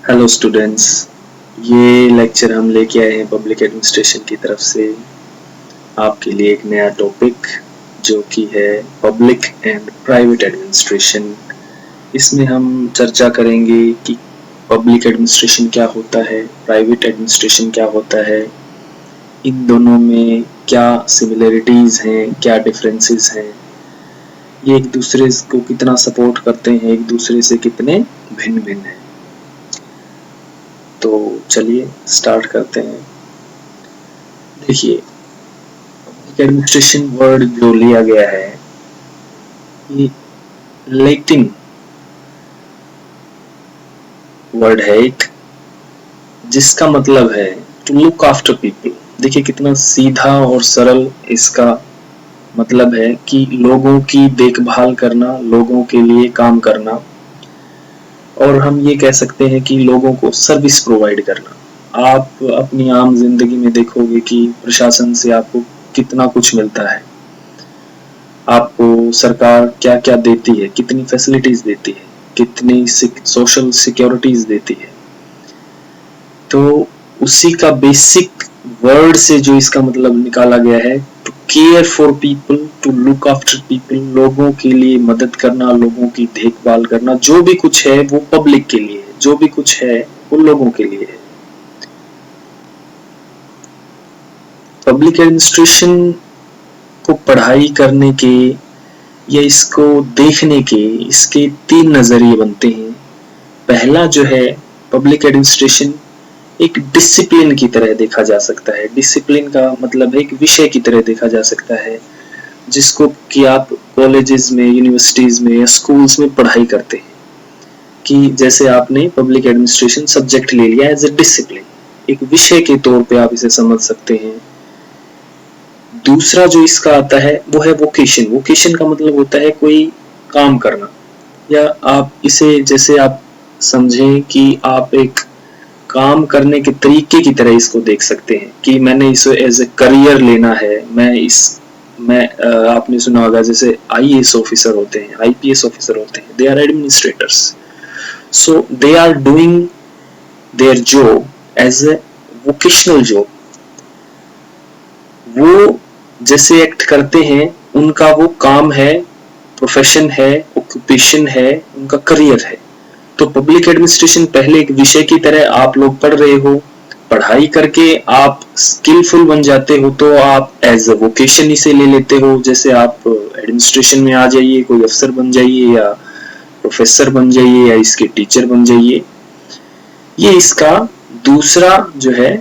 Hello students, ये lecture हम लेके आए हैं पब्लिक एडमिनिस्ट्रेशन की तरफ से आपके लिए एक नया टॉपिक जो कि है पब्लिक एंड प्राइवेट एडमिनिस्ट्रेशन। इसमें हम चर्चा करेंगे कि पब्लिक एडमिनिस्ट्रेशन क्या होता है, प्राइवेट एडमिनिस्ट्रेशन क्या होता है, इन दोनों में क्या सिमिलरिटीज़ हैं, क्या डिफरेंसेस हैं, ये एक दूसरे को कितना सपोर्ट करते हैं, एक दूसरे से कितने भिन्न भिन्न हैं। तो चलिए स्टार्ट करते हैं। देखिए, पब्लिक एडमिनिस्ट्रेशन वर्ड जो लिया गया है ये लैटिन वर्ड है एक, जिसका मतलब है टू लुक आफ्टर पीपल। देखिए कितना सीधा और सरल इसका मतलब है कि लोगों की देखभाल करना, लोगों के लिए काम करना, और हम ये कह सकते हैं कि लोगों को सर्विस प्रोवाइड करना। आप अपनी आम जिंदगी में देखोगे कि प्रशासन से आपको कितना कुछ मिलता है, आपको सरकार क्या क्या देती है, कितनी फैसिलिटीज देती है, कितनी सोशल सिक्योरिटीज देती है। तो उसी का बेसिक वर्ड से जो इसका मतलब निकाला गया है, to care for people, to look after people, लोगों के लिए मदद करना, लोगों की देखभाल करना। जो भी कुछ है वो पब्लिक के लिए है, जो भी कुछ है वो लोगों के लिए है। पब्लिक एडमिनिस्ट्रेशन को पढ़ाई करने के या इसको देखने के इसके 3 नजरिए बनते हैं। पहला जो है, पब्लिक एडमिनिस्ट्रेशन एक डिसिप्लिन की तरह देखा जा सकता है। डिसिप्लिन का मतलब है एक विषय की तरह देखा जा सकता है, जिसको कि आप कॉलेजेस में, यूनिवर्सिटीज में या स्कूल्स में पढ़ाई करते हैं। कि जैसे आपने पब्लिक एडमिनिस्ट्रेशन सब्जेक्ट ले लिया एज ए डिसिप्लिन, एक विषय के तौर पे आप इसे समझ सकते हैं। दूसरा जो इसका आता है वो है वोकेशन। वोकेशन का मतलब होता है कोई काम करना, या आप इसे जैसे आप समझें कि आप एक काम करने के तरीके की तरह इसको देख सकते हैं कि मैंने इसे एज ए करियर लेना है। आपने सुना होगा जैसे आईएएस ऑफिसर होते हैं, आईपीएस ऑफिसर होते हैं, they are administrators, so they are doing their job as a vocational job. वो जैसे एक्ट करते हैं, उनका वो काम है, प्रोफेशन है, ऑक्यूपेशन है, उनका करियर है। तो पब्लिक एडमिनिस्ट्रेशन पहले एक विषय की तरह आप लोग पढ़ रहे हो, पढ़ाई करके आप स्किलफुल बन जाते हो तो आप एज अ वोकेशन इसे ले लेते हो। जैसे आप एडमिनिस्ट्रेशन में आ जाइए, कोई अफसर बन जाइए या प्रोफेसर बन जाइए या इसके टीचर बन जाइए। ये इसका दूसरा जो है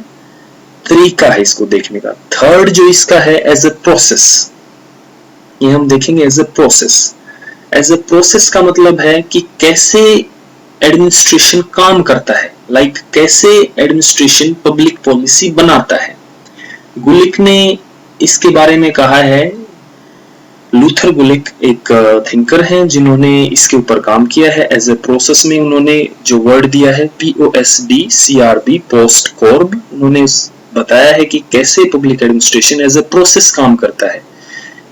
तरीका है इसको देखने का। थर्ड जो इसका है एज अ प्रोसेस, ये हम देखेंगे as a process. As a process का मतलब है कि कैसे एडमिनिस्ट्रेशन काम करता है, लाइक कैसे एडमिनिस्ट्रेशन पब्लिक पॉलिसी बनाता है। गुलिक ने इसके बारे में कहा है, लूथर गुलिक एक थिंकर हैं जिन्होंने इसके ऊपर काम किया है। एज ए प्रोसेस में उन्होंने जो वर्ड दिया है POSDCRB, पोस्ट कॉर्ब, उन्होंने बताया है कि कैसे public administration as a process काम करता है।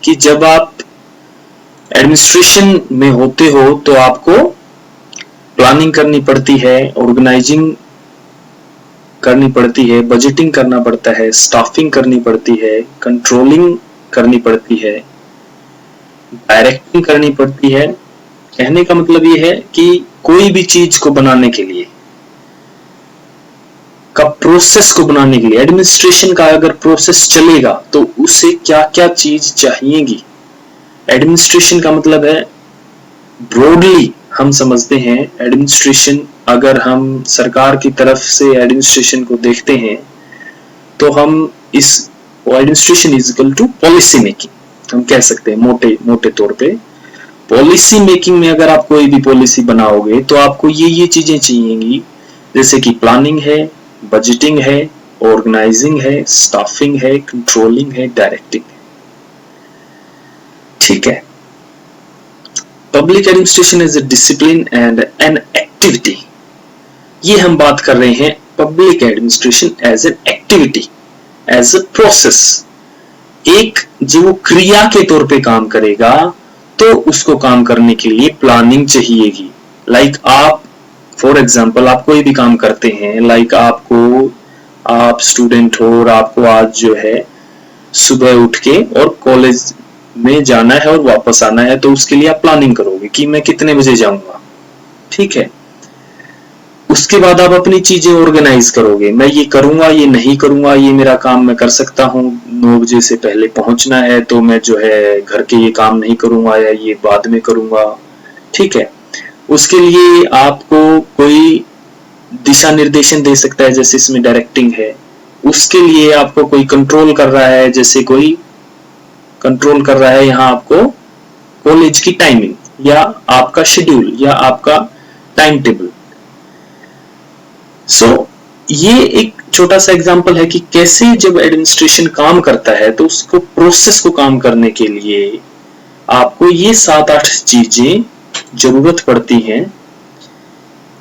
कि जब आप एडमिनिस्ट्रेशन में होते हो तो आपको प्लानिंग करनी पड़ती है, ऑर्गेनाइजिंग करनी पड़ती है, बजटिंग करना पड़ता है, स्टाफिंग करनी पड़ती है, कंट्रोलिंग करनी पड़ती है, डायरेक्टिंग करनी पड़ती है। कहने का मतलब ये है कि कोई भी चीज को बनाने के लिए का प्रोसेस को बनाने के लिए, एडमिनिस्ट्रेशन का अगर प्रोसेस चलेगा तो उसे क्या क्या चीज चाहिएगी। एडमिनिस्ट्रेशन का मतलब है, ब्रॉडली हम समझते हैं एडमिनिस्ट्रेशन, अगर हम सरकार की तरफ से एडमिनिस्ट्रेशन को देखते हैं तो हम इस administration is equal to policy making हम कह सकते हैं मोटे तौर पे। पॉलिसी मेकिंग में अगर आप कोई भी पॉलिसी बनाओगे तो आपको ये चीजें चाहिएंगी, जैसे कि प्लानिंग है, बजटिंग है, ऑर्गेनाइजिंग है, स्टाफिंग है, कंट्रोलिंग है, डायरेक्टिंग है। ठीक है। Public administration is a discipline and an activity. ये हम बात कर रहे हैं public administration as an activity, as a process. एक जो क्रिया के तौर पे काम करेगा तो उसको काम करने के लिए प्लानिंग चाहिएगी। लाइक आप फॉर एग्जाम्पल आप कोई भी काम करते हैं, लाइक आप स्टूडेंट हो और आपको आज जो है सुबह उठ के और कॉलेज में जाना है और वापस आना है, तो उसके लिए आप प्लानिंग करोगे कि मैं कितने बजे जाऊंगा, ठीक है। उसके बाद आप अपनी चीजें ऑर्गेनाइज करोगे, मैं ये करूंगा, ये नहीं करूंगा, ये मेरा काम मैं कर सकता हूँ, 9 बजे से पहले पहुंचना है तो मैं जो है घर के ये काम नहीं करूंगा या ये बाद में करूंगा, ठीक है। उसके लिए आपको कोई दिशा निर्देशन दे सकता है, जैसे इसमें डायरेक्टिंग है। उसके लिए आपको कोई कंट्रोल कर रहा है, जैसे कोई कंट्रोल कर रहा है यहाँ आपको कॉलेज की टाइमिंग या आपका शेड्यूल या आपका टाइम टेबल। ये एक छोटा सा एग्जांपल है कि कैसे जब एडमिनिस्ट्रेशन काम करता है तो उसको प्रोसेस को काम करने के लिए आपको ये 7-8 चीजें जरूरत पड़ती हैं,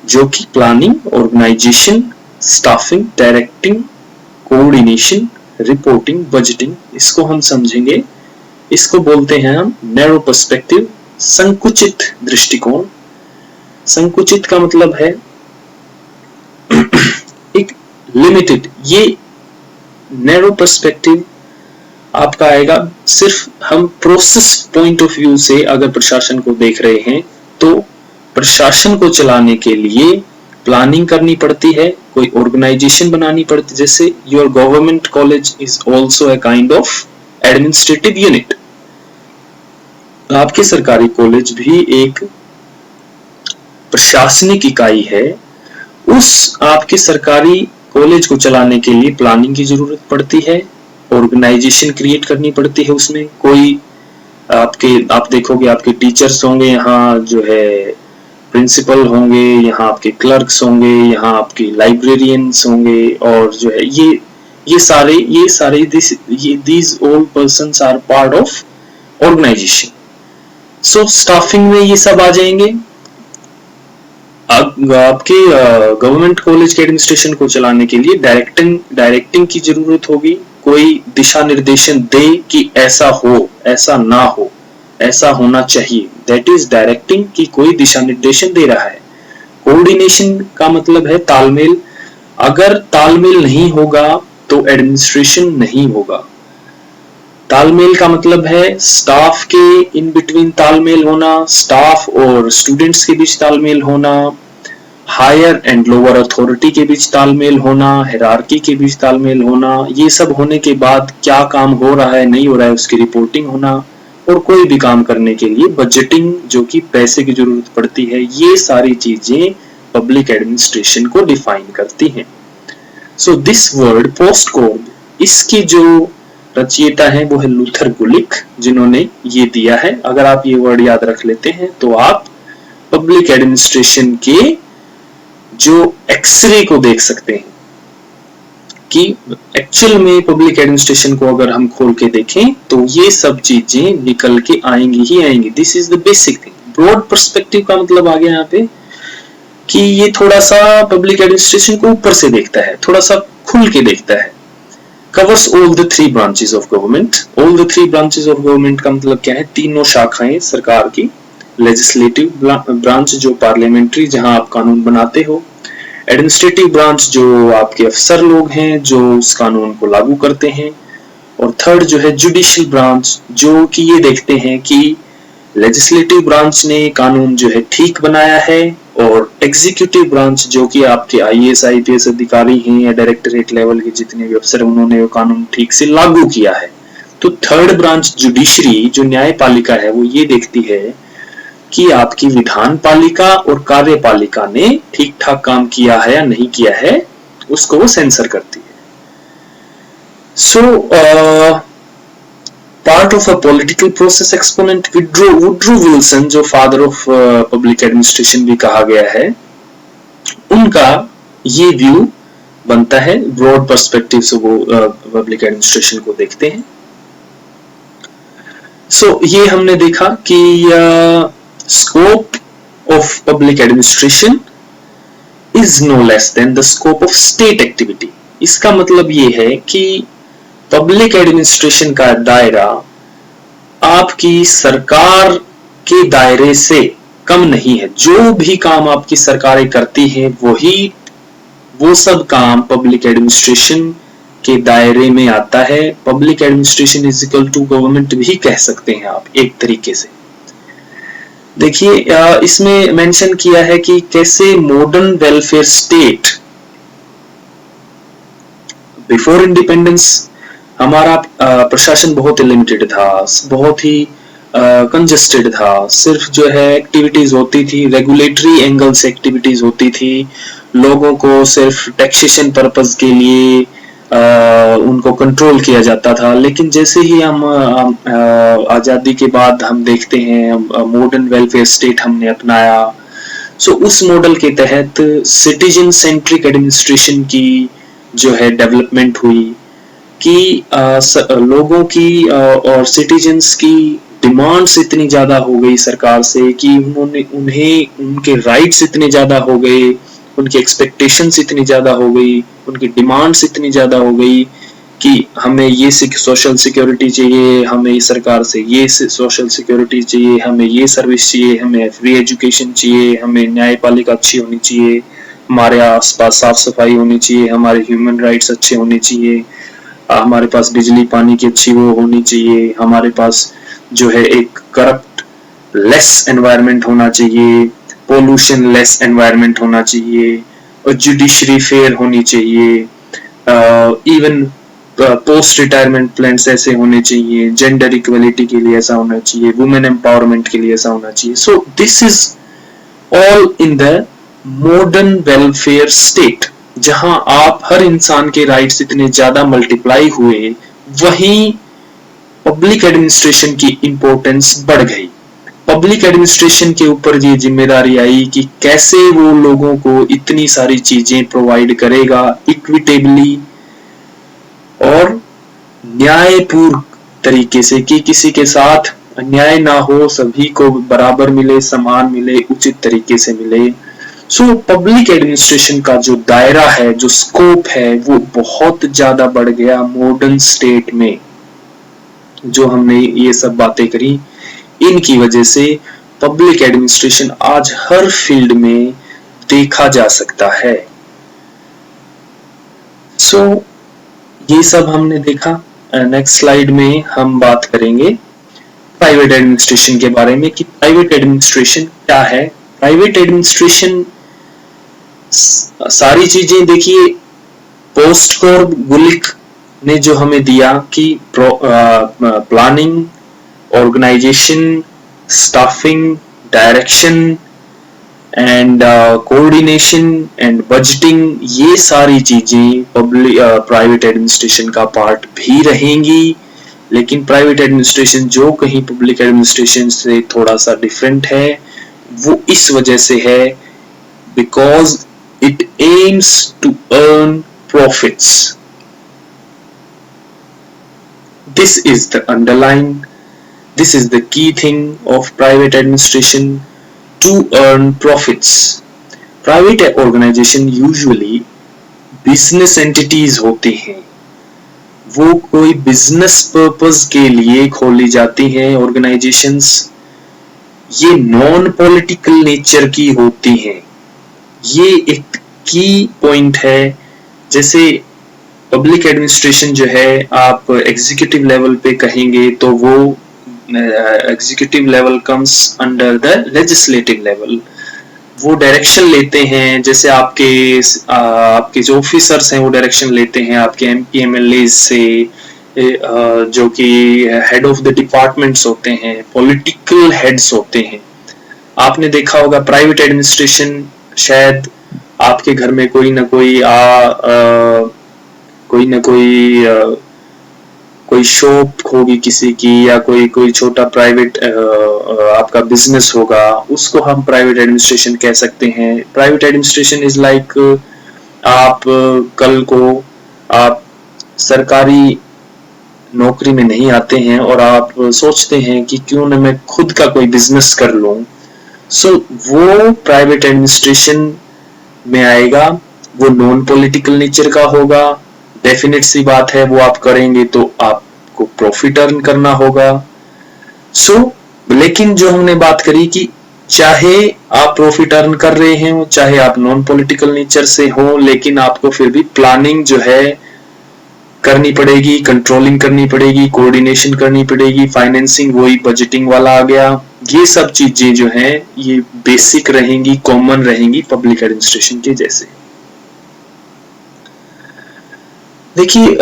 जो कि planning, organisation, staffing, directing, coordination, reporting, budgeting, इसको हम समझेंगे। इसको बोलते हैं हम नैरो पर्सपेक्टिव, संकुचित दृष्टिकोण। संकुचित का मतलब है एक लिमिटेड। ये नैरो पर्सपेक्टिव आपका आएगा सिर्फ हम प्रोसेस पॉइंट ऑफ व्यू से अगर प्रशासन को देख रहे हैं तो प्रशासन को चलाने के लिए प्लानिंग करनी पड़ती है, कोई ऑर्गेनाइजेशन बनानी पड़ती है। जैसे your government college is also a kind of administrative unit. आपके सरकारी कॉलेज भी एक प्रशासनिक इकाई है। उस आपके सरकारी कॉलेज को चलाने के लिए प्लानिंग की जरूरत पड़ती है, ऑर्गेनाइजेशन क्रिएट करनी पड़ती है। उसमें कोई आप देखोगे आपके टीचर्स होंगे, यहाँ जो है प्रिंसिपल होंगे, यहाँ आपके क्लर्क्स होंगे, यहाँ आपके लाइब्रेरियंस होंगे, और जो है ये सारे these all persons are part of organization। So staffing में ये सब आ जाएंगे। आपके गवर्नमेंट कॉलेज के एडमिनिस्ट्रेशन को चलाने के लिए डायरेक्टिंग की जरूरत होगी, कोई दिशा निर्देशन दे कि ऐसा हो, ऐसा ना हो, ऐसा होना चाहिए, दैट इज डायरेक्टिंग, कि कोई दिशा निर्देशन दे रहा है। कोऑर्डिनेशन का मतलब है तालमेल। अगर तालमेल नहीं होगा तो एडमिनिस्ट्रेशन नहीं होगा। तालमेल का मतलब है स्टाफ के इन बिटवीन तालमेल होना, स्टाफ और स्टूडेंट्स के बीच तालमेल होना, हायर एंड लोअर अथॉरिटी के बीच तालमेल होना, हायरार्की के बीच तालमेल होना। ये सब होने के बाद क्या काम हो रहा है, नहीं हो रहा है, उसकी रिपोर्टिंग होना, और कोई भी काम करने के लिए बजटिंग, जो कि पैसे की जरूरत पड़ती है। ये सारी चीजें पब्लिक एडमिनिस्ट्रेशन को डिफाइन करती हैं। So this word post code, इसकी जो रचयिता है वो है लूथर गुलिक, जिन्होंने ये दिया है। अगर आप ये वर्ड याद रख लेते हैं तो आप पब्लिक एडमिनिस्ट्रेशन के जो एक्सरे को देख सकते हैं कि एक्चुअल में पब्लिक एडमिनिस्ट्रेशन को अगर हम खोल के देखें तो ये सब चीजें निकल के आएंगी ही आएंगी। This is the basic thing. Broad perspective का मतलब आ गया यहाँ पे कि ये थोड़ा सा पब्लिक एडमिनिस्ट्रेशन को ऊपर से देखता है, थोड़ा सा खुल के देखता है। Covers all the 3 branches of government. All the 3 branches of government का मतलब क्या है? तीनों शाखाएं सरकार की। लेजिस्लेटिव ब्रांच जो पार्लियामेंट्री, जहां आप कानून बनाते हो। एडमिनिस्ट्रेटिव ब्रांच जो आपके अफसर लोग हैं जो उस कानून को लागू करते हैं। और थर्ड जो है जुडिशियल ब्रांच, जो कि ये देखते हैं कि लेजिस्लेटिव ब्रांच ने कानून जो है ठीक बनाया है। और एग्जीक्यूटिव ब्रांच जो कि आपके आईएएस आईपीएस अधिकारी हैं या डायरेक्टरेट लेवल के जितने भी अफसर हैं, उन्होंने वो कानून ठीक से लागू किया है। तो थर्ड ब्रांच जुडिशरी, जो न्यायपालिका है, वो ये देखती है कि आपकी विधान पालिका और कार्यपालिका ने ठीक ठाक काम किया है या नहीं किया है, उसको वो सेंसर करती है। So part of a political process exponent Woodrow Wilson, जो फादर ऑफ पब्लिक एडमिनिस्ट्रेशन भी कहा गया है, उनका ये व्यू बनता है। ब्रॉड पर्सपेक्टिव से वो पब्लिक एडमिनिस्ट्रेशन को देखते हैं। सो ये हमने देखा कि scope of public administration is no less than the scope of state activity। इसका मतलब ये है कि पब्लिक एडमिनिस्ट्रेशन का दायरा आपकी सरकार के दायरे से कम नहीं है। जो भी काम आपकी सरकारें करती हैं वो सब काम पब्लिक एडमिनिस्ट्रेशन के दायरे में आता है। Public administration is equal to government भी कह सकते हैं आप एक तरीके से। देखिए इसमें मेंशन किया है कि कैसे modern welfare state before independence हमारा प्रशासन बहुत लिमिटेड था, बहुत ही कंजस्टेड था। सिर्फ जो है एक्टिविटीज होती थी, रेगुलेटरी एंगल से एक्टिविटीज होती थी, लोगों को सिर्फ टैक्सेशन पर्पस के लिए उनको कंट्रोल किया जाता था। लेकिन जैसे ही हम आजादी के बाद हम देखते हैं मॉडर्न वेलफेयर स्टेट हमने अपनाया, सो उस मॉडल के तहत सिटीजन सेंट्रिक एडमिनिस्ट्रेशन की जो है डेवलपमेंट हुई कि लोगों की और सिटीजन्स की डिमांड्स इतनी ज्यादा हो गई सरकार से कि उन्हें उनके राइट्स इतने ज्यादा हो गए, उनकी एक्सपेक्टेशंस इतनी ज्यादा हो गई, उनकी डिमांड्स इतनी ज्यादा हो गई कि हमें ये सोशल सिक्योरिटी चाहिए, हमें सरकार से ये सोशल सिक्योरिटी चाहिए, हमें ये सर्विस चाहिए, हमें फ्री एजुकेशन चाहिए, हमें न्यायपालिका अच्छी होनी चाहिए, हमारे आसपास साफ सफाई होनी चाहिए, हमारे ह्यूमन राइट्स अच्छे होने चाहिए, हमारे पास बिजली पानी की अच्छी वो होनी चाहिए, हमारे पास जो है एक करप्ट लेस एनवायरनमेंट होना चाहिए, पोल्यूशन लेस एनवायरनमेंट होना चाहिए, और जुडिशरी फेयर होनी चाहिए, इवन पोस्ट रिटायरमेंट प्लान्स ऐसे होने चाहिए, जेंडर इक्वलिटी के लिए ऐसा होना चाहिए, वुमेन एम्पावरमेंट के लिए ऐसा होना चाहिए। So this is all in the modern welfare state, जहां आप हर इंसान के राइट्स इतने ज्यादा मल्टीप्लाई हुए, वहीं पब्लिक एडमिनिस्ट्रेशन की इंपॉर्टेंस बढ़ गई। पब्लिक एडमिनिस्ट्रेशन के ऊपर ये जिम्मेदारी आई कि कैसे वो लोगों को इतनी सारी चीजें प्रोवाइड करेगा इक्विटेबली और न्यायपूर्ण तरीके से, कि किसी के साथ अन्याय ना हो, सभी को बराबर मिले, समान मिले, उचित तरीके से मिले। सो पब्लिक एडमिनिस्ट्रेशन का जो दायरा है, जो स्कोप है, वो बहुत ज्यादा बढ़ गया मॉडर्न स्टेट में। जो हमने ये सब बातें करी, इनकी वजह से पब्लिक एडमिनिस्ट्रेशन आज हर फील्ड में देखा जा सकता है। सो ये सब हमने देखा। नेक्स्ट स्लाइड में हम बात करेंगे प्राइवेट एडमिनिस्ट्रेशन के बारे में कि प्राइवेट एडमिनिस्ट्रेशन क्या है। प्राइवेट एडमिनिस्ट्रेशन सारी चीजें देखिए, पोस्टकॉर्ब गुलिक ने जो हमें दिया कि planning, organisation, staffing, direction and coordination and budgeting, ये सारी चीजें प्राइवेट एडमिनिस्ट्रेशन का पार्ट भी रहेंगी। लेकिन प्राइवेट एडमिनिस्ट्रेशन जो कहीं पब्लिक एडमिनिस्ट्रेशन से थोड़ा सा डिफरेंट है, वो इस वजह से है because it aims to earn profits. This is the underline, this is the key thing of private administration, to earn profits. Private organization usually business entities होते हैं, वो कोई business purpose के लिए खोली जाती हैं organizations, ये non political nature की होती हैं। ये एक key point है। जैसे पब्लिक एडमिनिस्ट्रेशन जो है, आप एग्जीक्यूटिव लेवल पे कहेंगे तो वो executive level comes under the legislative level. वो डायरेक्शन लेते हैं, जैसे आपके जो ऑफिसर्स हैं वो डायरेक्शन लेते हैं आपके एमपी एमएलए से, जो कि हेड ऑफ द डिपार्टमेंट्स होते हैं, पॉलिटिकल हेड्स होते हैं। आपने देखा होगा प्राइवेट एडमिनिस्ट्रेशन, शायद आपके घर में कोई ना कोई शॉप होगी किसी की, या कोई छोटा प्राइवेट आपका बिजनेस होगा, उसको हम प्राइवेट एडमिनिस्ट्रेशन कह सकते हैं। प्राइवेट एडमिनिस्ट्रेशन इज लाइक आप कल को आप सरकारी नौकरी में नहीं आते हैं और आप सोचते हैं कि क्यों ना मैं खुद का कोई बिजनेस कर लूं। सो वो प्राइवेट एडमिनिस्ट्रेशन में आएगा, वो नॉन पॉलिटिकल नेचर का होगा। डेफिनेट सी बात है, वो आप करेंगे तो आपको प्रॉफिट अर्न करना होगा। सो लेकिन जो हमने बात करी कि चाहे आप प्रॉफिट अर्न कर रहे हैं, चाहे आप नॉन पॉलिटिकल नेचर से हो, लेकिन आपको फिर भी प्लानिंग जो है करनी पड़ेगी, कंट्रोलिंग करनी पड़ेगी, कोऑर्डिनेशन करनी पड़ेगी, फाइनेंसिंग वही बजटिंग वाला आ गया। ये सब चीजें जो हैं ये बेसिक रहेंगी, कॉमन रहेंगी पब्लिक एडमिनिस्ट्रेशन के जैसे। देखिए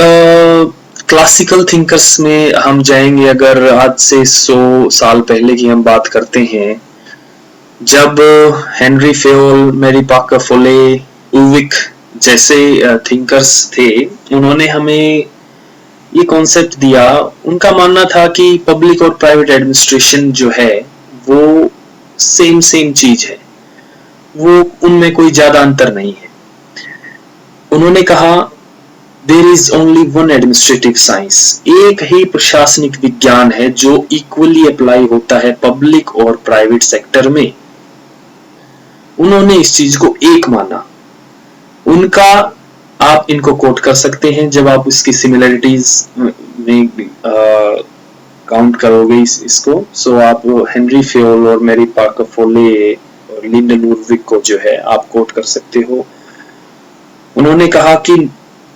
क्लासिकल थिंकर्स में हम जाएंगे, अगर आज से 100 साल पहले की हम बात करते हैं, जब हेनरी फेयोल, मैरी पाकर फोले, उविक जैसे थिंकर्स थे, उन्होंने हमें ये कॉन्सेप्ट दिया। उनका मानना था कि पब्लिक और प्राइवेट एडमिनिस्ट्रेशन जो है वो सेम चीज है, वो उनमें कोई ज्यादा अंतर नहीं है। उन्होंने कहा there is only one administrative science, एक ही प्रशासनिक विज्ञान है जो इक्वली अप्लाई होता है पब्लिक और प्राइवेट सेक्टर में। उन्होंने इस चीज को एक माना। उनका आप इनको कोट कर सकते हैं जब आप इसकी सिमिलरिटीज में काउंट करोगे इसको। सो आप हेनरी फेयोल और मैरी पाकर फोले और लिंडन उर्विक को जो है आप कोट कर सकते हो। उन्होंने कहा कि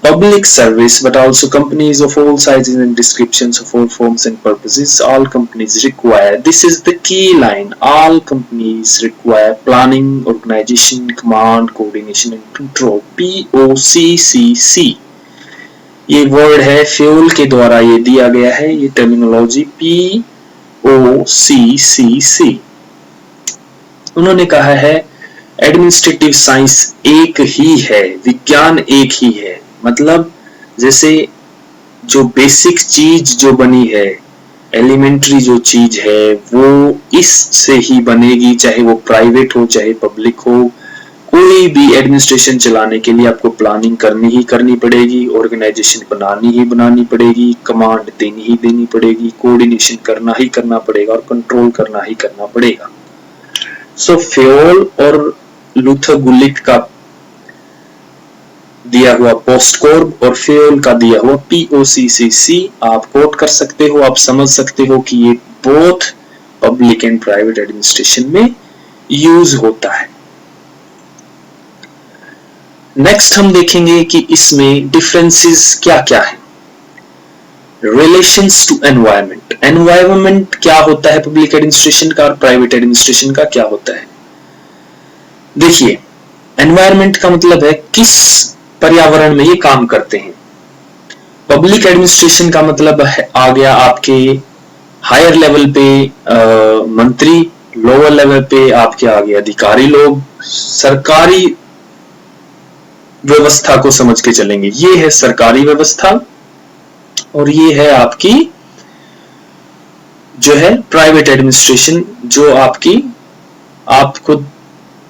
public service but also companies of all sizes and descriptions of all forms and purposes, all companies require, this is the key line, all companies require planning, organization, command, coordination and control, POCCC। ये word है fuel के द्वारा ये दिया गया है, ये terminology POCCC। उन्होंने कहा है एडमिनिस्ट्रेटिव साइंस एक ही है, विज्ञान एक ही है। मतलब जैसे जो बेसिक चीज जो बनी है, एलिमेंट्री जो चीज है, वो इससे ही बनेगी, चाहे वो प्राइवेट हो चाहे पब्लिक हो। कोई भी एडमिनिस्ट्रेशन चलाने के लिए आपको प्लानिंग करनी ही करनी पड़ेगी, ऑर्गेनाइजेशन बनानी ही बनानी पड़ेगी, कमांड देनी ही देनी पड़ेगी, कोऑर्डिनेशन करना ही करना पड़ेगा और कंट्रोल करना ही करना पड़ेगा। सो फेयोल और लूथर गुलिक का दिया हुआ पोस्टकॉर्ब और फेयोल का दिया हुआ POCCC आप कोट कर सकते हो। आप समझ सकते हो कि ये both public and private administration में यूज होता है। नेक्स्ट हम देखेंगे कि इसमें डिफरेंसेस क्या क्या है। रिलेशंस टू एनवायरनमेंट, एनवायरनमेंट क्या होता है पब्लिक एडमिनिस्ट्रेशन का और प्राइवेट एडमिनिस्ट्रेशन का क्या होता है। देखिए एनवायरनमेंट का मतलब है किस पर्यावरण में ये काम करते हैं। पब्लिक एडमिनिस्ट्रेशन का मतलब आ गया आपके हायर लेवल पे मंत्री, लोअर लेवल पे आपके आ गए अधिकारी लोग। सरकारी व्यवस्था को समझ के चलेंगे, ये है सरकारी व्यवस्था और ये है आपकी जो है प्राइवेट एडमिनिस्ट्रेशन, जो आपकी आप खुद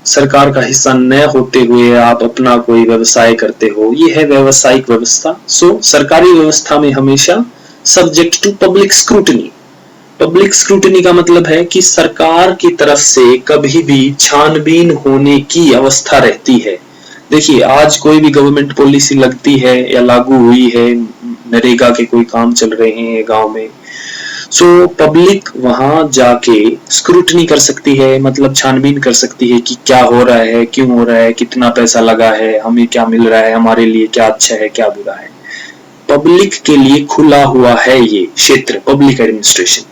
सरकार का हिस्सा न होते हुए आप अपना कोई व्यवसाय करते हो, ये है व्यवसायिक व्यवस्था। सो सरकारी व्यवस्था में हमेशा subject to public scrutiny. Public scrutiny का मतलब है कि सरकार की तरफ से कभी भी छानबीन होने की अवस्था रहती है। देखिए आज कोई भी गवर्नमेंट पॉलिसी लगती है या लागू हुई है, नरेगा के कोई काम चल रहे हैं गांव में, सो पब्लिक वहां जाके स्क्रूटनी कर सकती है, मतलब छानबीन कर सकती है कि क्या हो रहा है, क्यों हो रहा है, कितना पैसा लगा है, हमें क्या मिल रहा है, हमारे लिए क्या अच्छा है क्या बुरा है। पब्लिक के लिए खुला हुआ है ये क्षेत्र public administration.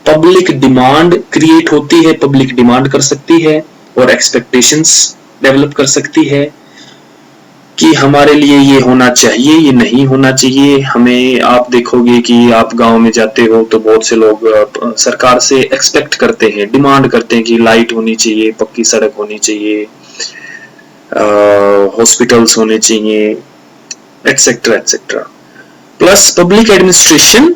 Public demand create होती है, पब्लिक डिमांड कर सकती है और एक्सपेक्टेशंस डेवलप कर सकती है कि हमारे लिए ये होना चाहिए, ये नहीं होना चाहिए। हमें आप देखोगे कि आप गांव में जाते हो तो बहुत से लोग सरकार से एक्सपेक्ट करते हैं, डिमांड करते हैं कि लाइट होनी चाहिए, पक्की सड़क होनी चाहिए, हॉस्पिटल्स होने चाहिए, etcetera etcetera. Plus public administration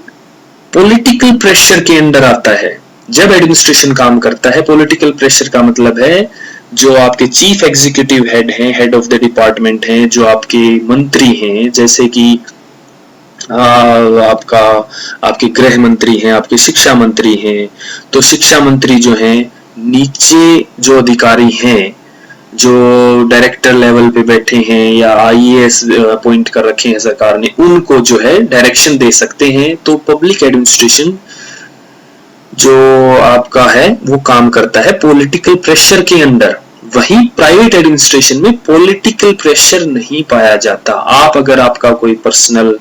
political pressure के अंडर आता है। जब एडमिनिस्ट्रेशन काम करता है, पॉलिटिकल प्रेशर का मतलब है जो आपके चीफ एग्जीक्यूटिव हेड हैं, हेड ऑफ द डिपार्टमेंट हैं, जो आपके मंत्री हैं, जैसे कि आपके गृह मंत्री हैं, आपके शिक्षा मंत्री हैं, तो शिक्षा मंत्री जो हैं, नीचे जो अधिकारी हैं, जो डायरेक्टर लेवल पे बैठे हैं या IAS अपॉइंट कर रखे हैं सरकार ने, उनको जो है डायरेक्शन दे सकते हैं। तो पब्लिक एडमिनिस्ट्रेशन जो आपका है वो काम करता है पॉलिटिकल प्रेशर के अंडर। वहीं प्राइवेट एडमिनिस्ट्रेशन में पॉलिटिकल प्रेशर नहीं पाया जाता। आप अगर आपका कोई पर्सनल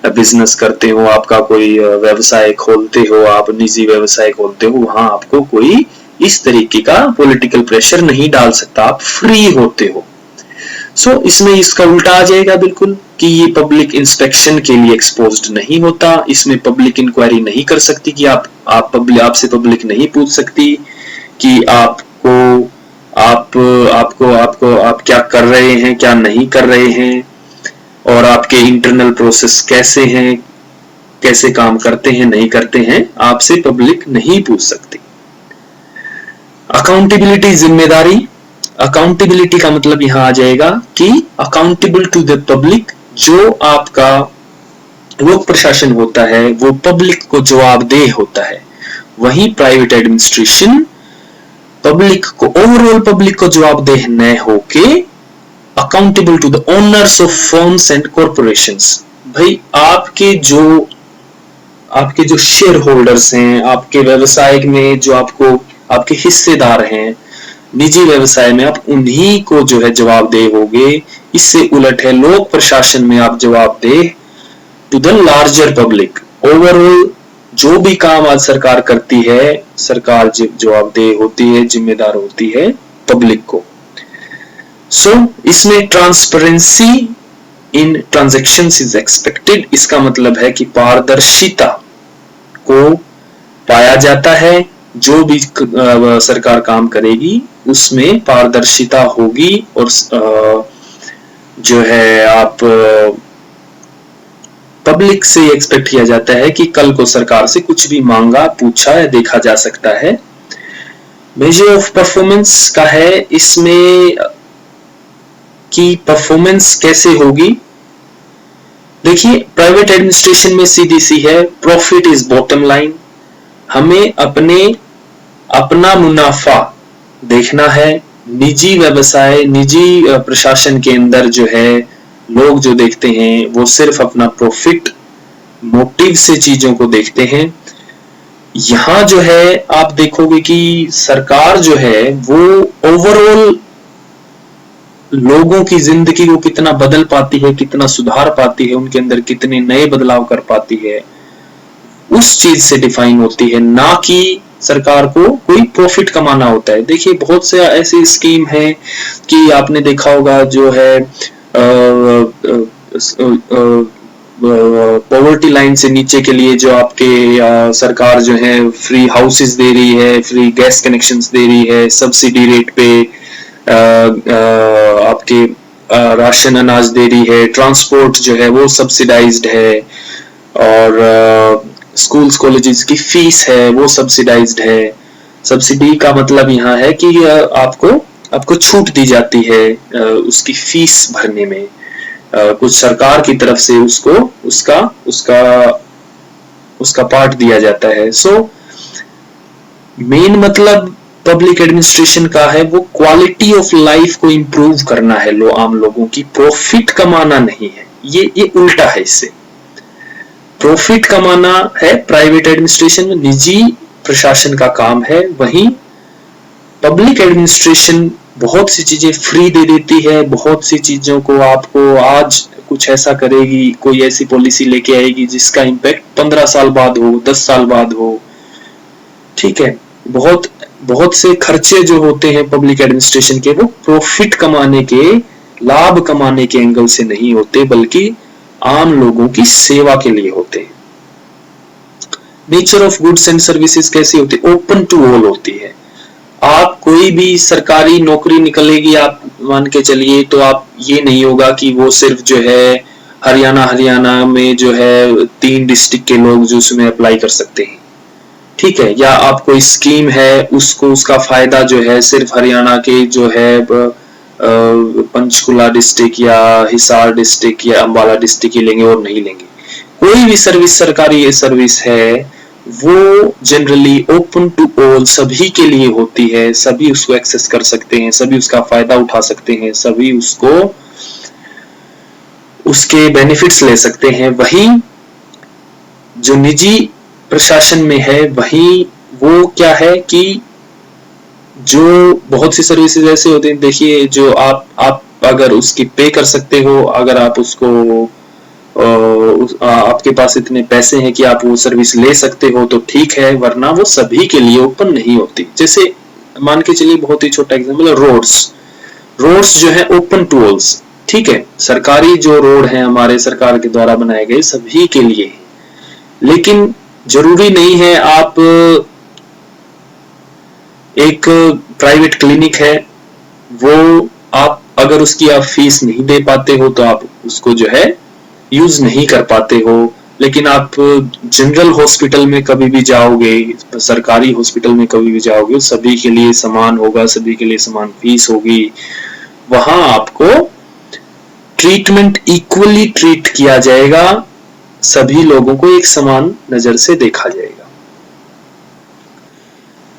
बिजनेस करते हो, आपका कोई व्यवसाय खोलते हो, आप निजी व्यवसाय खोलते हो, वहां आपको कोई इस तरीके का पॉलिटिकल प्रेशर नहीं डाल सकता, आप फ्री होते हो। इसमें इसका उल्टा आ जाएगा बिल्कुल कि ये पब्लिक इंस्पेक्शन के लिए एक्सपोज्ड नहीं होता, इसमें पब्लिक इंक्वायरी नहीं कर सकती कि आपसे पब्लिक नहीं पूछ सकती कि आप क्या कर रहे हैं, क्या नहीं कर रहे हैं, और आपके इंटरनल प्रोसेस कैसे हैं, कैसे काम करते हैं, नहीं करते हैं, आपसे पब्लिक नहीं पूछ सकती। अकाउंटेबिलिटी, जिम्मेदारी। अकाउंटेबिलिटी का मतलब यहां आ जाएगा कि अकाउंटेबल टू द पब्लिक, जो आपका लोक प्रशासन होता है वो पब्लिक को जवाबदेह होता है। वहीं प्राइवेट एडमिनिस्ट्रेशन पब्लिक को, ओवरऑल पब्लिक को जवाबदेह न होके accountable to the owners of firms and corporations. भाई आपके जो शेयर होल्डर्स हैं, आपके व्यवसाय में जो आपके हिस्सेदार हैं, निजी व्यवसाय में, आप उन्हीं को जो है जवाबदेह होगे। इससे उलट है लोक प्रशासन में आप जवाबदेह to the larger public. Overall जो भी काम आज सरकार करती है, सरकार जवाबदेह होती है, जिम्मेदार होती है पब्लिक को। इसमें transparency in transactions is expected. इसका मतलब है कि पारदर्शिता को पाया जाता है। जो भी सरकार काम करेगी उसमें पारदर्शिता होगी, और जो है आप पब्लिक से एक्सपेक्ट किया जाता है कि कल को सरकार से कुछ भी मांगा, पूछा या देखा जा सकता है। मेजर ऑफ परफॉर्मेंस का है इसमें कि परफॉर्मेंस कैसे होगी। देखिए प्राइवेट एडमिनिस्ट्रेशन में सीधी सी है, प्रॉफिट इज बॉटम लाइन। हमें अपना मुनाफा देखना है। निजी व्यवसाय, निजी प्रशासन के अंदर जो है लोग जो देखते हैं वो सिर्फ अपना प्रॉफिट मोटिव से चीजों को देखते हैं। यहां जो है आप देखोगे कि सरकार जो है वो ओवरऑल लोगों की जिंदगी को कितना बदल पाती है, कितना सुधार पाती है, उनके अंदर कितने नए बदलाव कर पाती है, उस चीज से डिफाइन होती है, ना कि सरकार को कोई प्रॉफिट कमाना होता है। देखिए बहुत से ऐसी स्कीम है कि आपने देखा होगा जो है पॉवर्टी लाइन से नीचे के लिए जो आपके सरकार जो है फ्री हाउसेस दे रही है, फ्री गैस कनेक्शंस दे रही है, सब्सिडी रेट पे आपके राशन अनाज दे रही है, ट्रांसपोर्ट जो है वो सब्सिडाइज्ड है, और स्कूल्स कॉलेजेस की फीस है वो सब्सिडाइज्ड है। सब्सिडी का मतलब यहाँ है कि आपको छूट दी जाती है उसकी फीस भरने में, कुछ सरकार की तरफ से उसका पार्ट दिया जाता है। मेन मतलब पब्लिक एडमिनिस्ट्रेशन का है वो क्वालिटी ऑफ लाइफ को इंप्रूव करना है आम लोगों की, प्रॉफिट कमाना नहीं है। ये उल्टा है, इससे प्रॉफिट कमाना है प्राइवेट एडमिनिस्ट्रेशन में, निजी प्रशासन का काम है। वहीं पब्लिक एडमिनिस्ट्रेशन बहुत सी चीजें फ्री दे देती है, बहुत सी चीजों को आपको आज कुछ ऐसा करेगी, कोई ऐसी पॉलिसी लेके आएगी जिसका इम्पैक्ट 15 साल बाद हो, 10 साल बाद हो। ठीक है, बहुत से खर्चे जो होते हैं पब्लिक एडमिनिस्ट्रेशन के वो प्रॉफिट कमाने के, लाभ कमाने के एंगल से नहीं होते, बल्कि आम लोगों की सेवा के लिए होते हैं। Nature of goods and services कैसी होती है? ओपन टू ऑल होती है। आप कोई भी सरकारी नौकरी निकलेगी, आप मान के चलिए, तो आप ये नहीं होगा कि वो सिर्फ जो है हरियाणा में जो है 3 डिस्ट्रिक्ट के लोग जो उसमें अप्लाई कर सकते हैं। ठीक है, या आप कोई स्कीम है उसका फायदा जो है सिर्फ हरियाणा के जो है पंचकुला डिस्ट्रिक्ट या हिसार डिस्ट्रिक्ट या अंबाला डिस्ट्रिक्ट ही लेंगे और नहीं लेंगे। कोई भी सर्विस, सरकारी सर्विस है, वो जनरली ओपन टू ऑल, सभी के लिए होती है, सभी उसको एक्सेस कर सकते हैं, सभी उसका फायदा उठा सकते हैं, सभी उसके बेनिफिट्स ले सकते हैं। वहीं जो निजी प्रशासन में है, वहीं वो क्या है कि जो बहुत सी सर्विसेज ऐसे होते हैं, देखिए, जो आप अगर उसकी पे कर सकते हो, अगर आप उसको आपके पास इतने पैसे हैं कि आप वो सर्विस ले सकते हो तो ठीक है, वरना वो सभी के लिए ओपन नहीं होती। जैसे मान के चलिए, बहुत ही छोटा एग्जांपल है, रोड्स जो है ओपन टू ऑल्स, ठीक है, सरकारी जो रोड है हमारे सरकार के द्वारा बनाए गए सभी के लिए, लेकिन जरूरी नहीं है आप एक प्राइवेट क्लिनिक है, वो आप अगर उसकी आप फीस नहीं दे पाते हो तो आप उसको जो है यूज नहीं कर पाते हो, लेकिन आप जनरल हॉस्पिटल में कभी भी जाओगे, सरकारी हॉस्पिटल में कभी भी जाओगे, सभी के लिए समान होगा, सभी के लिए समान फीस होगी, वहां आपको ट्रीटमेंट इक्वली ट्रीट किया जाएगा, सभी लोगों को एक समान नजर से देखा जाएगा।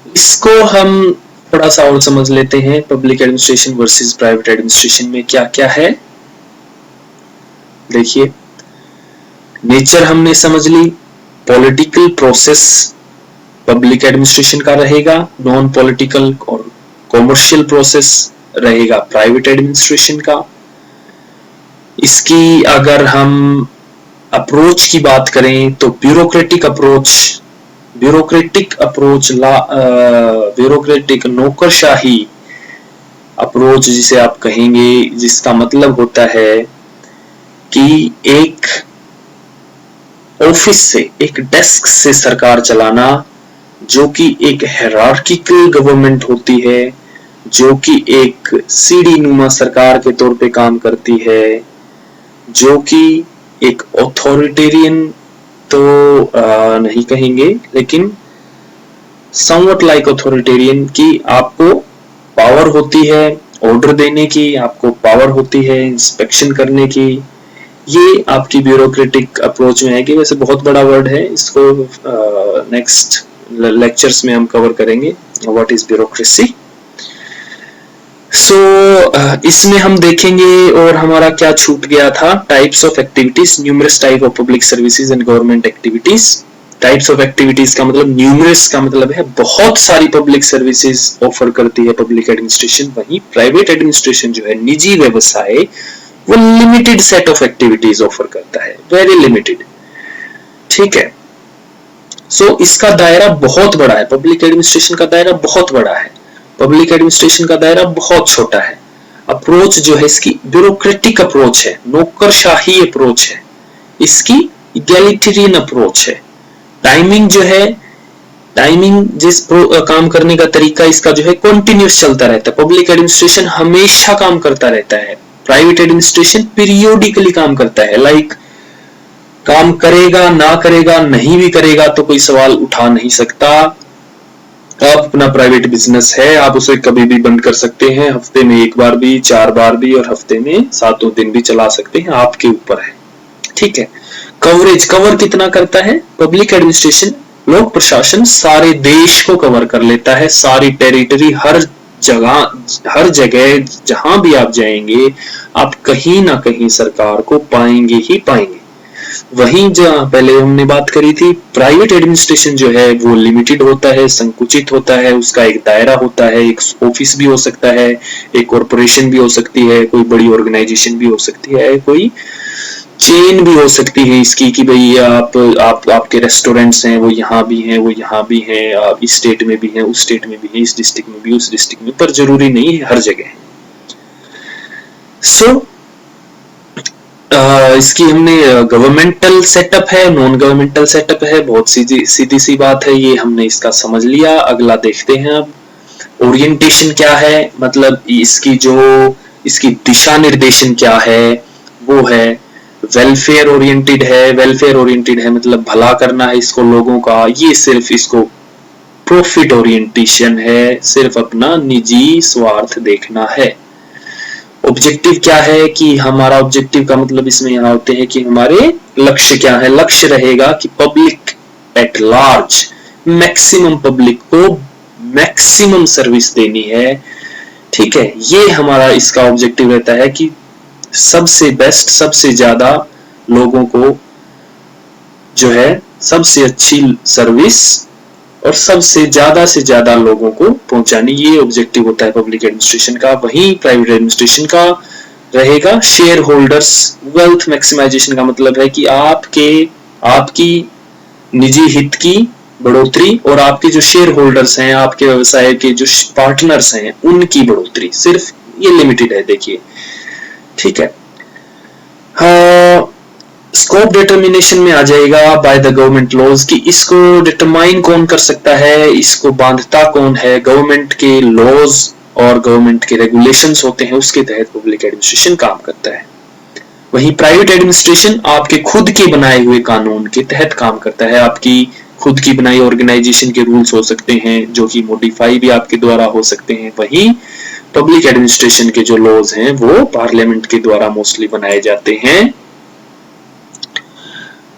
इसको हम थोड़ा सा और समझ लेते हैं, public administration versus private administration में क्या क्या है। देखिए, नेचर हमने समझ ली, पॉलिटिकल प्रोसेस पब्लिक एडमिनिस्ट्रेशन का रहेगा, नॉन पॉलिटिकल और कॉमर्शियल प्रोसेस रहेगा प्राइवेट एडमिनिस्ट्रेशन का। इसकी अगर हम अप्रोच की बात करें तो ब्यूरोक्रेटिक अप्रोच ब्यूरोक्रेटिक नौकरशाही अप्रोच जिसे आप कहेंगे, जिसका मतलब होता है कि एक ऑफिस से, एक डेस्क से सरकार चलाना, जो कि एक हायरार्किकल गवर्नमेंट होती है, जो कि एक सीढ़ी नुमा सरकार के तौर पे काम करती है, जो कि एक ऑथोरिटेरियन तो नहीं कहेंगे, लेकिन समवट लाइक ऑथोरिटेरियन की आपको पावर होती है ऑर्डर देने की, आपको पावर होती है इंस्पेक्शन करने की। ये आपकी ब्यूरोक्रेटिक अप्रोच में है कि वैसे बहुत बड़ा वर्ड है, इसको नेक्स्ट लेक्चर्स में हम कवर करेंगे, व्हाट इज ब्यूरोक्रेसी। सो इसमें हम देखेंगे, और हमारा क्या छूट गया था, types of activities, numerous type of public services and government activities. Types of activities का मतलब, न्यूमरस का मतलब है बहुत सारी पब्लिक सर्विसेज ऑफर करती है पब्लिक एडमिनिस्ट्रेशन, वहीं प्राइवेट एडमिनिस्ट्रेशन जो है, निजी व्यवसाय, वो limited set of activities offer करता है, वेरी लिमिटेड, ठीक है। सो इसका दायरा बहुत बड़ा है, पब्लिक एडमिनिस्ट्रेशन का दायरा बहुत बड़ा है, पब्लिक एडमिनिस्ट्रेशन का दायरा बहुत छोटा है। अप्रोच जो है इसकी ब्यूरोक्रेटिक अप्रोच है, नौकरशाही अप्रोच है, इसकी इगैलिटेरियन अप्रोच है। टाइमिंग जो है, टाइमिंग जिस काम करने का तरीका इसका जो है कंटिन्यूस चलता रहता है। पब्लिक एडमिनिस्ट्रेशन हमेशा काम करता रहता है, प्राइवेट एडमिनिस्ट्रेशन पीरियोडिकली काम करता है, लाइक काम करेगा ना करेगा, नहीं भी करेगा तो कोई सवाल उठा नहीं सकता। आप अपना प्राइवेट बिजनेस है, आप उसे कभी भी बंद कर सकते हैं, हफ्ते में एक बार भी, 4 बार भी, और हफ्ते में 7 दिन भी चला सकते हैं, आपके ऊपर है, ठीक है। कवर कितना करता है पब्लिक एडमिनिस्ट्रेशन, लोक प्रशासन सारे देश को कवर कर लेता है, सारी टेरिटरी, हर जगह जहां भी आप जाएंगे, आप कहीं ना कहीं सरकार को पाएंगे ही पाएंगे। वहीं जहां पहले हमने बात करी थी, प्राइवेट एडमिनिस्ट्रेशन जो है वो लिमिटेड होता है, संकुचित होता है, उसका एक दायरा होता है, एक ऑफिस भी हो सकता है, एक कॉरपोरेशन भी हो सकती है, कोई बड़ी ऑर्गेनाइजेशन भी हो सकती है, कोई चेन भी हो सकती है इसकी, कि भाई आपके रेस्टोरेंट्स हैं, वो यहाँ भी हैं, वो यहाँ भी हैं, आप इस स्टेट में भी हैं, उस स्टेट में भी हैं, इस डिस्ट्रिक्ट में भी, उस डिस्ट्रिक्ट में, पर जरूरी नहीं है हर जगह। सो इसकी हमने गवर्नमेंटल सेटअप है, नॉन गवर्नमेंटल सेटअप है, बहुत सीधी सी बात है, ये हमने इसका समझ लिया। अगला देखते हैं अब, ओरिएंटेशन क्या है, मतलब इसकी दिशा निर्देशन क्या है, वो है वेलफेयर ओरिएंटेड है। वेलफेयर ओरिएंटेड है मतलब भला करना है इसको लोगों का, ये सिर्फ इसको प्रॉफिट ओरिएंटेशन है, सिर्फ अपना निजी स्वार्थ देखना है। ऑब्जेक्टिव क्या है, कि हमारा ऑब्जेक्टिव का मतलब इसमें यहाँ होते हैं कि हमारे लक्ष्य क्या है। लक्ष्य रहेगा कि public at large, maximum public को मैक्सिमम सर्विस देनी है, ठीक है। ये हमारा इसका ऑब्जेक्टिव रहता है कि सबसे बेस्ट, सबसे ज्यादा लोगों को जो है सबसे अच्छी सर्विस और सबसे ज्यादा लोगों को पहुंचानी, ये ऑब्जेक्टिव होता है पब्लिक एडमिनिस्ट्रेशन का। वहीं प्राइवेट एडमिनिस्ट्रेशन का रहेगा शेयर होल्डर्स वेल्थ मैक्सिमाइजेशन का मतलब है कि आपकी निजी हित की बढ़ोतरी और आपके जो शेयर होल्डर्स हैं, आपके व्यवसाय के जो पार्टनर्स हैं, उनकी बढ़ोतरी, सिर्फ ये लिमिटेड है, देखिए, ठीक है। स्कोप डिटर्मिनेशन में आ जाएगा बाय द गवर्नमेंट लॉज कि इसको डिटरमाइन कौन कर सकता है, इसको बांधता कौन है, गवर्नमेंट के लॉज और गवर्नमेंट के रेगुलेशंस होते हैं, उसके तहत पब्लिक एडमिनिस्ट्रेशन काम करता है। वहीं प्राइवेट एडमिनिस्ट्रेशन आपके खुद के बनाए हुए कानून के तहत काम करता है। आपकी खुद की बनाई ऑर्गेनाइजेशन के रूल्स हो सकते हैं जो कि मॉडिफाई भी आपके द्वारा हो सकते हैं। वहीं पब्लिक एडमिनिस्ट्रेशन के जो लॉज हैं वो पार्लियामेंट के द्वारा मोस्टली बनाए जाते हैं।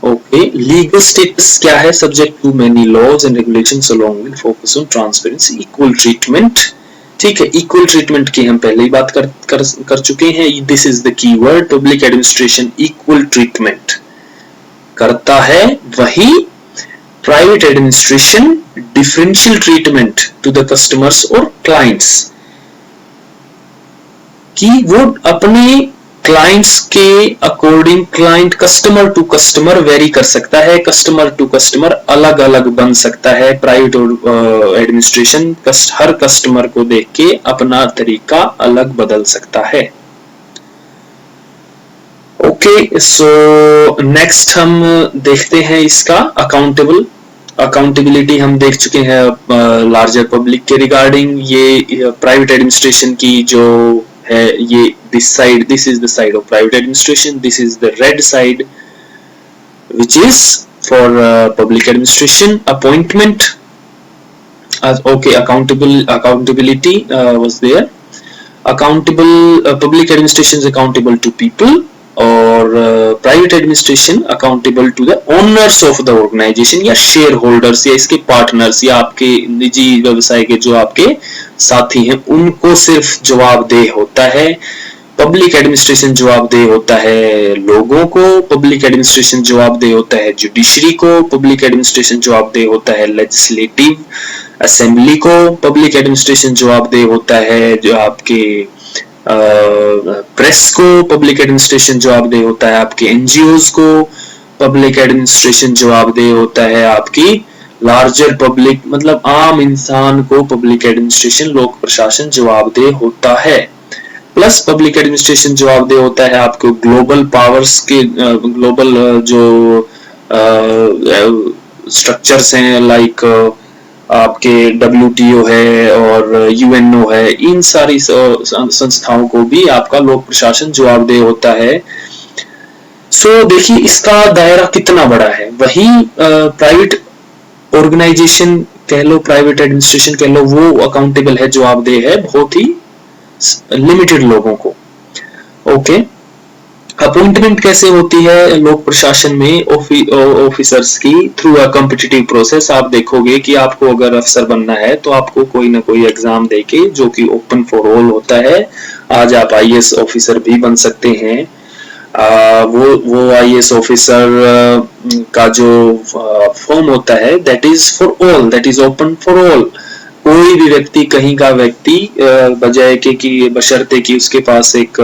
ओके, लीगल स्टेटस क्या है? Subject to many laws and regulations along will focus on transparency, equal treatment. ठीक है, इक्वल ट्रीटमेंट की हम पहले ही बात कर चुके हैं। This is the keyword, public administration equal treatment करता है। वही private administration differential treatment to the customers और क्लाइंट्स, कि वो अपने क्लाइंट्स के अकॉर्डिंग, client customer to customer vary कर सकता है, कस्टमर टू कस्टमर अलग अलग बन सकता है। प्राइवेट एडमिनिस्ट्रेशन हर कस्टमर को देख के अपना तरीका अलग बदल सकता है। ओके, सो नेक्स्ट हम देखते हैं इसका अकाउंटेबिलिटी हम देख चुके हैं लार्जर पब्लिक के रिगार्डिंग। ये प्राइवेट एडमिनिस्ट्रेशन की जो है, ये this side, this is the side of private administration, this is the red side which is for public administration. Appointment, okay, accountability was there. Public administration is accountable to people, और private administration accountable to the owners of the organisation या shareholders या इसके partners या आपके निजी व्यवसाय के जो आपके साथी हैं, उनको सिर्फ जवाबदेह होता है। पब्लिक एडमिनिस्ट्रेशन जवाबदेह होता है लोगों को, पब्लिक एडमिनिस्ट्रेशन जवाबदेह होता है जुडिशरी को, पब्लिक एडमिनिस्ट्रेशन जवाबदेह होता है लेजिस्लेटिव असेंबली को, पब्लिक एडमिनिस्ट्रेशन जवाबदेह होता है जो आपके प्रेस को, पब्लिक एडमिनिस्ट्रेशन जवाबदेह होता है आपके एनजीओज को, पब्लिक एडमिनिस्ट्रेशन जवाबदेह होता है आपकी लार्जर पब्लिक, मतलब आम इंसान को पब्लिक एडमिनिस्ट्रेशन, लोक प्रशासन जवाबदेह होता है। प्लस पब्लिक एडमिनिस्ट्रेशन जवाबदेह होता है आपको ग्लोबल पावर्स के, ग्लोबल जो स्ट्रक्चर्स हैं, लाइक आपके WTO है और UNO है, इन सारी संस्थाओं को भी आपका लोक प्रशासन जवाबदेह होता है। सो देखिए इसका दायरा कितना बड़ा है। वही प्राइवेट ऑर्गेनाइजेशन कह लो, प्राइवेट एडमिनिस्ट्रेशन कह लो, वो अकाउंटेबल है, जवाबदेह है बहुत ही लिमिटेड लोगों को। ओके, अपॉइंटमेंट कैसे होती है लोक प्रशासन में ऑफिसर्स की? Through a competitive process. आप देखोगे कि आपको अगर अफसर बनना है तो आपको कोई ना कोई एग्जाम देके, जो कि ओपन फॉर ऑल होता है। आज आप IAS ऑफिसर भी बन सकते हैं। वो IAS ऑफिसर का जो फॉर्म होता है, that is for all, that is open for all. कोई भी व्यक्ति, कहीं का व्यक्ति, बजाय के कि बशर्ते कि उसके पास एक